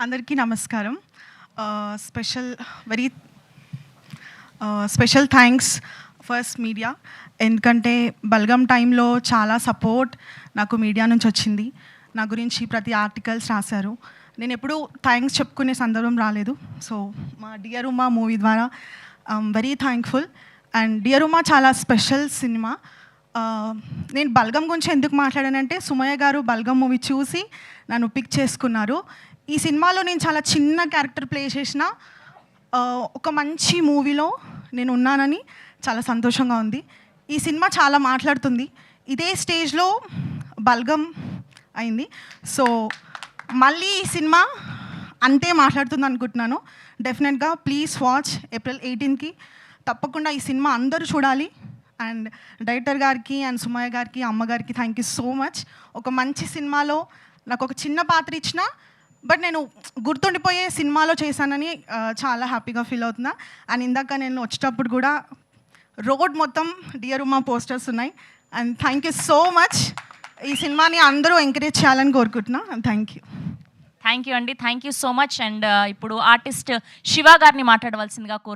అందరికీ నమస్కారం. Very special thanks first media. ఎందుకంటే బల్గం టైంలో చాలా సపోర్ట్ నాకు మీడియా నుంచి వచ్చింది. నా గురించి ప్రతి ఆర్టికల్స్ రాశారు. నేను ఎప్పుడూ థ్యాంక్స్ చెప్పుకునే సందర్భం రాలేదు. సో మా డియర్ ఉమా మూవీ ద్వారా very thankful. And dear Uma చాలా స్పెషల్ సినిమా. నేను బల్గం గురించి ఎందుకు మాట్లాడానంటే, సుమయ్య గారు బల్గం మూవీ చూసి నన్ను పిక్ చేసుకున్నారు. ఈ సినిమాలో నేను చాలా చిన్న క్యారెక్టర్ ప్లే చేసిన ఒక మంచి మూవీలో నేను ఉన్నానని చాలా సంతోషంగా ఉంది. ఈ సినిమా చాలా మాట్లాడుతుంది. ఇదే స్టేజ్లో బల్గం అయింది. సో మళ్ళీ ఈ సినిమా అంతే మాట్లాడుతుంది అనుకుంటున్నాను. డెఫినెట్గా ప్లీజ్ వాచ్ April 18కి. తప్పకుండా ఈ సినిమా అందరూ చూడాలి. అండ్ డైరెక్టర్ గారికి అండ్ సుమయ్య గారికి, అమ్మగారికి థ్యాంక్ యూ సో మచ్. ఒక మంచి సినిమాలో నాకు ఒక చిన్న పాత్ర ఇచ్చిన, బట్ నేను గుర్తుండిపోయే సినిమాలో చేశానని చాలా హ్యాపీగా ఫీల్ అవుతున్నా. అండ్ ఇందాక నేను వచ్చేటప్పుడు కూడా రోడ్ మొత్తం డియర్ ఉమా పోస్టర్స్ ఉన్నాయి. And thank you so much. ఈ సినిమాని అందరూ ఎంకరేజ్ చేయాలని కోరుకుంటున్నా. Thank you. థ్యాంక్ యూ అండి. Thank you so much. And ఇప్పుడు ఆర్టిస్ట్ శివ గారిని మాట్లాడవలసిందిగా కోరు